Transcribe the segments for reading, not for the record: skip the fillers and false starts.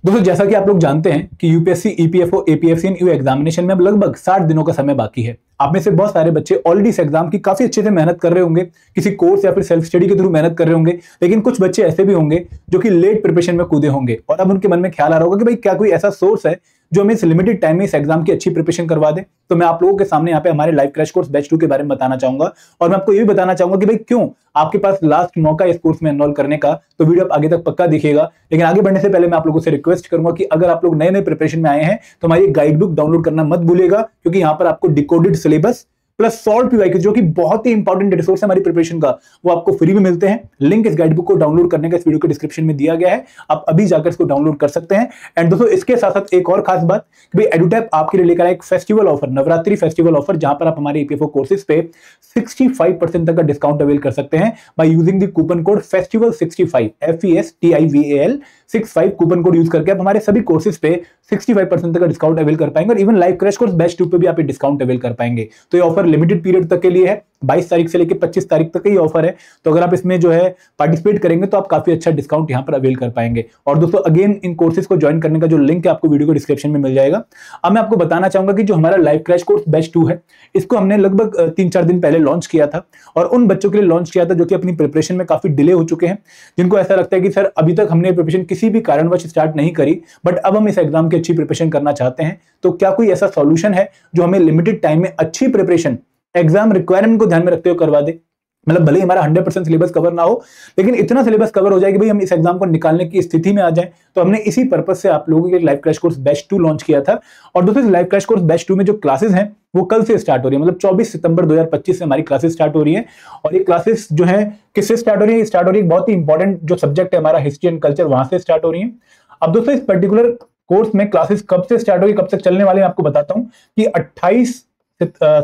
दोस्तों जैसा कि आप लोग जानते हैं कि UPSC, EPFO, APFC and you examination में अब लगभग 60 दिनों का समय बाकी है। आप में से बहुत सारे बच्चे ऑलरेडी इस एग्जाम की काफी अच्छे से मेहनत कर रहे होंगे, किसी कोर्स या फिर सेल्फ स्टडी के थ्रू मेहनत कर रहे होंगे। लेकिन कुछ बच्चे ऐसे भी होंगे जो कि लेट प्रिपरेशन में कूदे होंगे और अब उनके मन में ख्याल आ रहा होगा कि भाई क्या कोई ऐसा सोर्स है जो हमें इस लिमिटेड टाइम में इस एग्जाम की अच्छी प्रिपरेशन करवा दे। तो मैं आप लोगों के सामने यहाँ पे हमारे लाइव क्रैश कोर्स बैच 2 के बारे में बताना चाहूंगा और मैं आपको ये भी बताना चाहूंगा कि भाई क्यों आपके पास लास्ट मौका इस कोर्स में एनरोल करने का। तो वीडियो आप आगे तक पक्का देखिएगा। लेकिन आगे बढ़ने से पहले मैं आप लोगों से रिक्वेस्ट करूंगा कि अगर आप लोग नए नए प्रिपरेशन में आए हैं तो हमारी गाइड बुक डाउनलोड करना मत भूलिएगा, क्योंकि यहाँ पर आपको decoded syllabus plus solve PYQ जो कि बहुत ही इंपॉर्टेंट रिसोर्स है हमारी प्रिपरेशन का, वो आपको फ्री में मिलते हैं। लिंक इस गाइड बुक को डाउनलोड करने का इस वीडियो के डिस्क्रिप्शन में दिया गया है, आप अभी जाकर इसको डाउनलोड कर सकते हैं। एंड दोस्तों इसके साथ साथ एक और खास बात कि भाई एडुटैप आपके लिए लेकर आया एक festival offer, Navratri festival offer, जहां पर आप हमारे ईपीएफओ कोर्सेज पे 65% तक का डिस्काउंट अवेल कर सकते हैं by using the coupon code FESTIVAL65 FESTIVAL 65 coupon code use करके आप हमारे सभी कोर्सेज पे 65% तक का डिस्काउंट अवेल कर पाएंगे और even live crash course batch 2 पे भी आप डिस्काउंट अवेल कर पाएंगे। तो ये ऑफर लिमिटेड पीरियड तक के लिए है, 22 तारीख से लेकर 25 तारीख तक ये ऑफर है। तो अगर आप इसमें जो है पार्टिसिपेट करेंगे तो आप काफी अच्छा डिस्काउंट यहाँ पर अवेल कर पाएंगे। और दोस्तों अगेन इन कोर्सेज को ज्वाइन करने का जो लिंक है आपको वीडियो को डिस्क्रिप्शन में मिल जाएगा। अब मैं आपको बताना चाहूंगा कि जो हमारा लाइव क्रैश कोर्स बैच 2 है, इसको हमने लगभग 3-4 दिन पहले लॉन्च किया था और उन बच्चों के लिए लॉन्च किया था जो कि अपनी प्रिपरेशन में काफी डिले हो चुके हैं, जिनको ऐसा लगता है कि सर अभी तक हमने प्रिपरेशन किसी भी कारणवश स्टार्ट नहीं करी बट अब हम इस एग्जाम की अच्छी प्रिपरेशन करना चाहते हैं। तो क्या कोई ऐसा सॉल्यूशन है जो हमें लिमिटेड टाइम में अच्छी प्रिपरेशन एग्जाम रिक्वायरमेंट को ध्यान में रखते हुए करवा दे? मतलब भले ही हमारा 100% सिलेबस कवर ना हो, लेकिन इतना सिलेबस कवर हो जाए कि भाई हम इस एग्जाम को निकालने की स्थिति में आ जाए। तो हमने इसी पर्पस से आप लोगों के live crash course batch 2 launch किया था। और दोस्तों लाइव क्रैश कोर्स बैच 2 में जो क्लासेस हैं वो कल से स्टार्ट हो रही है, मतलब 24 सितंबर 2025 से हमारी क्लासेस स्टार्ट हो रही है। और ये क्लासेस जो है किससे स्टार्ट हो रही है? स्टार्ट हो रही है बहुत ही इंपॉर्टेंट जो सब्जेक्ट है हमारा हिस्ट्री एंड कल्चर, वहां से स्टार्ट हो रही है। अब दोस्तों इस पर्टिकुलर कोर्स में क्लासेस कब से स्टार्ट होगी, कब तक चलने वाले हैं आपको बताता हूं कि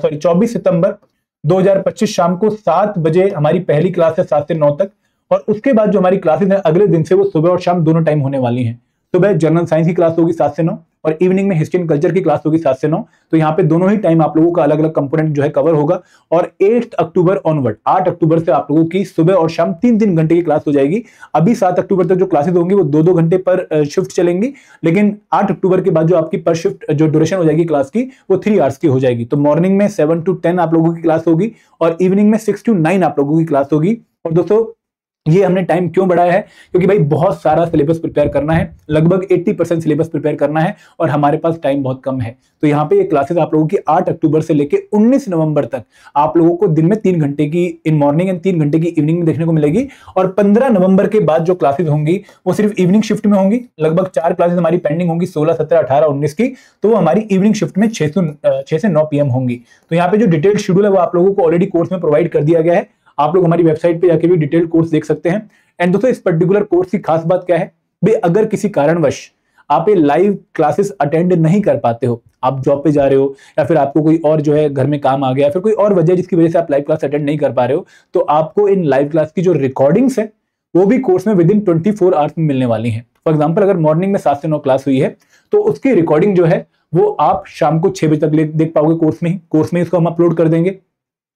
24 सितंबर 2025 शाम को 7 बजे हमारी पहली क्लास है 7 से 9 तक। और उसके बाद जो हमारी क्लासेस हैं अगले दिन से वो सुबह और शाम दोनों टाइम होने वाली हैं। सुबह जनरल साइंस की क्लास होगी 7 से 9 और इवनिंग में हिस्ट्री एंड कल्चर की क्लास होगी 7 से 9। तो यहाँ पे दोनों ही टाइम आप लोगों का अलग अलग कंपोनेंट जो है कवर होगा। और 8 अक्टूबर ऑनवर्ड, 8 अक्टूबर से आप लोगों की सुबह और शाम 3-3 घंटे की क्लास हो जाएगी। अभी 7 अक्टूबर तक जो क्लासेस होंगी वो 2-2 घंटे पर शिफ्ट चलेंगी, लेकिन 8 अक्टूबर के बाद जो आपकी पर शिफ्ट जो ड्यूरेशन हो जाएगी क्लास की वो 3 आवर्स की हो जाएगी। तो मॉर्निंग में 7 to 10 आप लोगों की क्लास होगी और इवनिंग में 6 to 9 आप लोगों की क्लास होगी। और दोस्तों ये हमने टाइम क्यों बढ़ाया है? क्योंकि भाई बहुत सारा सिलेबस प्रिपेयर करना है, लगभग 80% सिलेबस प्रिपेयर करना है और हमारे पास टाइम बहुत कम है। तो यहाँ पे ये क्लासेस आप लोगों की 8 अक्टूबर से लेके 19 नवंबर तक आप लोगों को दिन में 3 घंटे की इन मॉर्निंग एंड 3 घंटे की इवनिंग में देखने को मिलेगी। और 15 नवंबर के बाद जो क्लासेस होंगी वो सिर्फ इवनिंग शिफ्ट में होंगी। लगभग 4 क्लासेस हमारी पेंडिंग होंगी 16, 17, 18, 19 की, तो वो हमारी इवनिंग शिफ्ट में 6 से 9 PM होंगी। तो यहाँ पे जो डिटेल्ड शेड्यूल है वो आप लोगों को ऑलरेडी कोर्स में प्रोवाइड कर दिया गया है। आप लोग हमारी वेबसाइट पे जाके भी डिटेल्ड कोर्स देख सकते हैं। एंड दोस्तों इस पर्टिकुलर कोर्स की खास बात क्या है? भाई अगर किसी कारणवश आप ये लाइव क्लासेस अटेंड नहीं कर पाते हो, आप जॉब पे जा रहे हो या फिर आपको कोई और जो है घर में काम आ गया या फिर कोई और वजह जिसकी वजह से आप लाइव क्लास अटेंड नहीं कर पा रहे हो, तो आपको इन लाइव क्लास की जो रिकॉर्डिंग्स है वो भी कोर्स में विद इन 24 आवर्स में मिलने वाली है। फॉर एग्जाम्पल अगर मॉर्निंग में 7 से 9 क्लास हुई है तो उसकी रिकॉर्डिंग जो है वो आप शाम को 6 बजे तक देख पाओगे कोर्स में इसको हम अपलोड कर देंगे।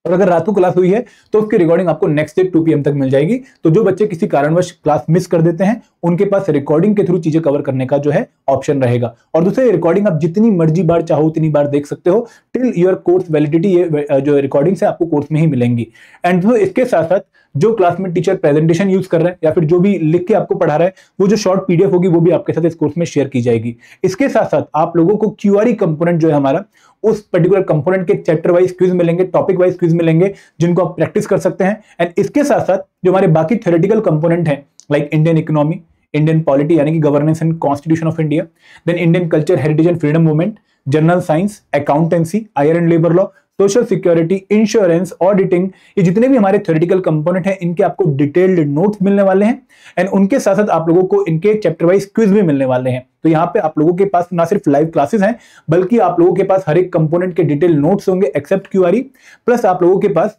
और अगर रात को क्लास हुई है तो उसकी रिकॉर्डिंग आपको नेक्स्ट डे 2 PM तक मिल जाएगी। तो जो बच्चे किसी कारणवश क्लास मिस कर देते हैं उनके पास रिकॉर्डिंग के थ्रू चीजें कवर करने का जो है ऑप्शन रहेगा। और दूसरे रिकॉर्डिंग आप जितनी मर्जी बार चाहो उतनी बार देख सकते हो टिल योर कोर्स वैलिडिटी। ये जो रिकॉर्डिंग्स है आपको कोर्स में ही मिलेंगी। एंड इसके साथ साथ जो क्लास में टीचर प्रेजेंटेशन यूज कर रहे हैं या फिर जो भी लिख के आपको पढ़ा रहा है वो जो शॉर्ट PDF होगी वो भी आपके साथ इस कोर्स में शेयर की जाएगी। इसके साथ साथ आप लोगों को QRE कंपोनेंट जो है हमारा, उस पर्टिकुलर कंपोनेंट के चैप्टर वाइज क्विज मिलेंगे, टॉपिक वाइज क्विज मिलेंगे जिनको आप प्रैक्टिस कर सकते हैं। एंड इसके साथ साथ जो हमारे बाकी थ्योरेटिकल कंपोनेंट हैं like Indian economy, Indian polity यानी कि governance and constitution of India, then Indian culture, heritage and freedom movement, general science, accountancy, IR and labour law, social security, insurance, auditing, ये जितने भी हमारे थ्योरेटिकल कंपोनेंट हैं इनके आपको डिटेल्ड नोट्स मिलने वाले हैं। एंड उनके साथ साथ आप लोगों को इनके चैप्टर वाइज क्विज भी मिलने वाले हैं। तो यहाँ पे आप लोगों के पास ना सिर्फ लाइव क्लासेस हैं बल्कि आप लोगों के पास हर एक कंपोनेंट के डिटेल नोट्स होंगे एक्सेप्ट QRE, प्लस आप लोगों के पास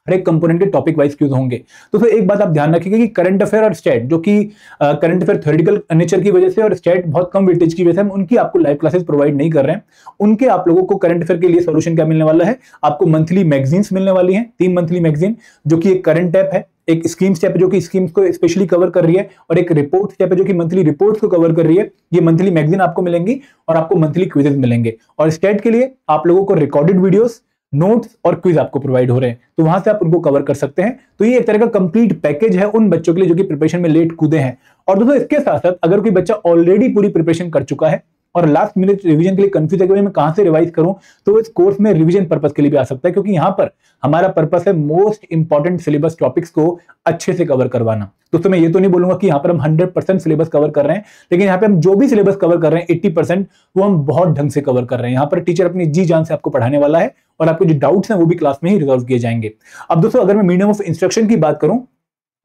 हर एक कंपोनेंट के टॉपिक वाइज क्यूज होंगे। तो फिर एक बात आप ध्यान रखिएगा कि करंट अफेयर और स्टेट, जो कि करंट अफेयर थ्योरेटिकल नेचर की वजह से और स्टेट बहुत कम वेटेज की वजह से हम उनकी आपको लाइव क्लासेस प्रोवाइड नहीं कर रहे हैं। उनके आप लोगों को करंट अफेयर के लिए सॉल्यूशन क्या मिलने वाला है? आपको मंथली मैगजीन्स मिलने वाली हैं, 3 मंथली मैगजीन, जो कि एक करंट टैप है, एक स्कीम स्टेप है जो कि स्कीम्स को स्पेशली कवर कर रही है, और एक रिपोर्ट स्टेप है जो कि मंथली रिपोर्ट्स को कवर कर रही है। ये मंथली मैगजीन आपको मिलेंगी और आपको मंथली क्विजेज मिलेंगे, और स्टेट के लिए आप लोगों को रिकॉर्डेड वीडियोस, नोट्स और क्विज आपको प्रोवाइड हो रहे हैं, तो वहां से आप उनको कवर कर सकते हैं। तो ये एक तरह का कंप्लीट पैकेज है उन बच्चों के लिए जो कि प्रिपरेशन में लेट कूदे हैं। और दोस्तों इसके साथ साथ अगर कोई बच्चा ऑलरेडी पूरी प्रिपरेशन कर चुका है और लास्ट मिनट रिवीजन के लिए कंफ्यूज है कि मैं कहां से रिवाइज करूं, तो इस कोर्स में रिवीजन पर्पस के लिए भी आ सकता है, क्योंकि यहां पर हमारा पर्पस है मोस्ट इंपॉर्टेंट सिलेबस टॉपिक्स को अच्छे से कवर करवाना। दोस्तों मैं ये तो नहीं बोलूंगा कि यहाँ पर हम 100% सिलेबस कवर कर रहे हैं, लेकिन यहाँ पे हम जो भी सिलेबस कवर कर रहे हैं 80% वो हम बहुत ढंग से कवर कर रहे हैं। यहाँ पर टीचर अपनी जी जान से आपको पढ़ाने वाला है, और आपको जो डाउट्स हैं वो भी क्लास में ही रिजॉल्व किए जाएंगे। अब दोस्तों अगर मैं मीडियम ऑफ इंस्ट्रक्शन की बात करूं,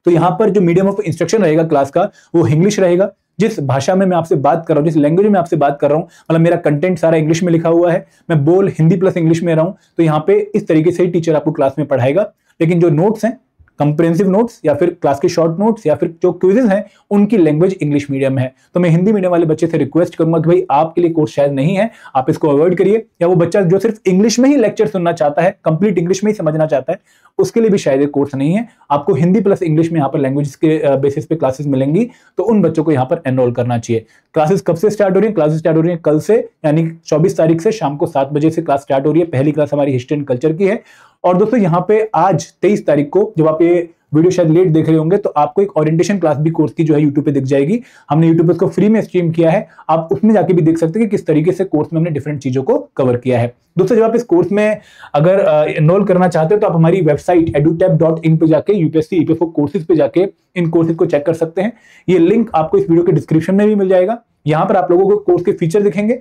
तो यहाँ पर जो मीडियम ऑफ इंस्ट्रक्शन रहेगा क्लास का वो इंग्लिश रहेगा। जिस भाषा में मैं आपसे बात कर रहा हूँ, जिस लैंग्वेज में आपसे बात कर रहा हूँ, मतलब मेरा कंटेंट सारा इंग्लिश में लिखा हुआ है, मैं बोल हिंदी प्लस इंग्लिश में रहा हूँ, तो यहाँ पे इस तरीके से ही टीचर आपको क्लास में पढ़ाएगा। लेकिन जो नोट्स हैं, कंप्रेहेंसिव नोट्स या फिर क्लास के शॉर्ट नोट्स या फिर जो क्विजेज हैं, उनकी लैंग्वेज इंग्लिश मीडियम है। तो मैं हिंदी मीडियम वाले बच्चे से रिक्वेस्ट करूंगा कि भाई आपके लिए कोर्स शायद नहीं है, आप इसको अवॉइड करिए। या वो बच्चा जो सिर्फ इंग्लिश में ही लेक्चर सुनना चाहता है, कंप्लीट इंग्लिश में ही समझना चाहता है, उसके लिए भी शायद ये कोर्स नहीं है। आपको हिंदी प्लस इंग्लिश में यहाँ पर लैंग्वेज के बेसिस पे क्लासेस मिलेंगी, तो उन बच्चों को यहाँ पर एनरोल करना चाहिए। क्लासेस कब से स्टार्ट हो रही है? क्लासेस स्टार्ट हो रही है कल से, यानी 24 तारीख से शाम को 7 बजे से क्लास स्टार्ट हो रही है। पहली क्लास हमारी हिस्ट्री एंड कल्चर की है। और दोस्तों यहाँ पे आज 23 तारीख को, जब आप ये वीडियो शायद लेट देख रहे होंगे, तो आपको एक ओरिएंटेशन क्लास भी कोर्स की जो है यूट्यूब पे दिख जाएगी। हमने यूट्यूब पे इसको फ्री में स्ट्रीम किया है, आप उसमें जाके भी देख सकते हैं कि किस तरीके से कोर्स में हमने डिफरेंट चीजों को कवर किया है। दोस्तों जब आप इस कोर्स में अगर एनरोल करना चाहते हो, तो आप हमारी वेबसाइट edutap.in पे जाके यूपीएससी ईपीएफओ कोर्सेज पे जाके इन कोर्सेज को चेक कर सकते हैं। ये लिंक आपको इस वीडियो के डिस्क्रिप्शन में भी मिल जाएगा। यहाँ पर आप लोगों को कोर्स के फीचर दिखेंगे।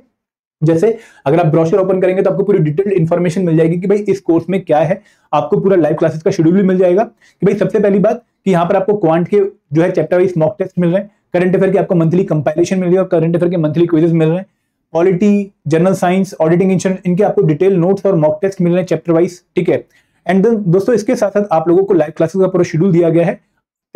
जैसे अगर आप ब्रोशर ओपन करेंगे तो आपको पूरी डिटेल्ड इन्फॉर्मेशन मिल जाएगी कि भाई इस कोर्स में क्या है। आपको पूरा लाइव क्लासेस का शेड्यूल भी मिल जाएगा कि भाई सबसे पहली बात कि यहाँ पर आपको क्वांट के जो है चैप्टर वाइज मॉक टेस्ट मिल रहे हैं, करंट अफेयर की आपको मंथली कंपाइलेशन मिल रही है और करंट अफेयर के मंथली क्विजेस मिल रहे हैं, polity, general science, auditing, insurance, इनके आपको डिटेल नोट्स और मॉक टेस्ट मिल रहे हैं चैप्टर वाइज, ठीक है। एंड दोस्तों इसके साथ साथ आप लोगों को लाइव क्लासेस का पूरा शेड्यूल दिया गया है।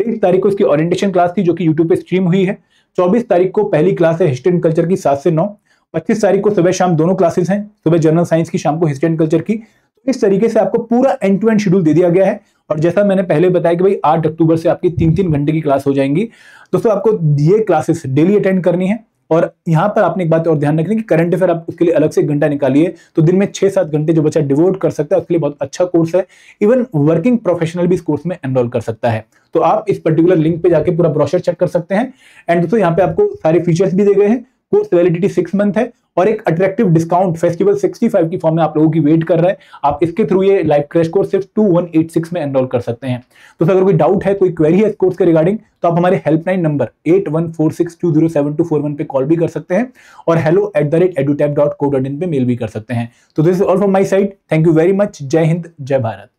23 तारीख को इसकी ओरिएंटेशन क्लास थी जो कि यूट्यूब पे स्ट्रीम हुई है। 24 तारीख को पहली क्लास है हिस्ट्री एंड कल्चर की 7 से 9। 25 तारीख को सुबह शाम दोनों क्लासेस हैं, सुबह जनरल साइंस की, शाम को हिस्ट्री एंड कल्चर की। तो इस तरीके से आपको पूरा एंड टू एंड शेड्यूल दे दिया गया है। और जैसा मैंने पहले बताया कि भाई 8 अक्टूबर से आपकी 3-3 घंटे की क्लास हो जाएंगी। दोस्तों आपको ये क्लासेस डेली अटेंड करनी है। और यहाँ पर आपने एक बात और ध्यान रखनी कि करंट अफेयर आप उसके लिए अलग से 1 घंटा निकालिए, तो दिन में 6-7 घंटे जो बच्चा डिवोट कर सकता है उसके लिए बहुत अच्छा कोर्स है। इवन वर्किंग प्रोफेशनल भी इस कोर्स में एनरोल कर सकता है। तो आप इस पर्टिकुलर लिंक पे जाके पूरा ब्रोशर चेक कर सकते हैं। एंड दोस्तों यहाँ पे आपको सारे फीचर्स भी दे गए हैं। कोर्स वैलिडिटी 6 मंथ है और एक अट्रैक्टिव डिस्काउंट फेस्टिवल 65 की फॉर्म में आप लोगों की वेट कर रहा है। आप इसके थ्रू ये लाइव क्रैश कोर्स सिर्फ 2186 में एनरोल कर सकते हैं। तो अगर कोई डाउट है, कोई क्वेरी है इस कोर्स के रिगार्डिंग, तो आप हमारे हेल्पलाइन नंबर 8146207241 पे कॉल भी कर सकते हैं और hello@edutap.co.in पे मेल भी कर सकते हैं। तो this is all from my side. Thank you very much. जय हिंद, जय भारत।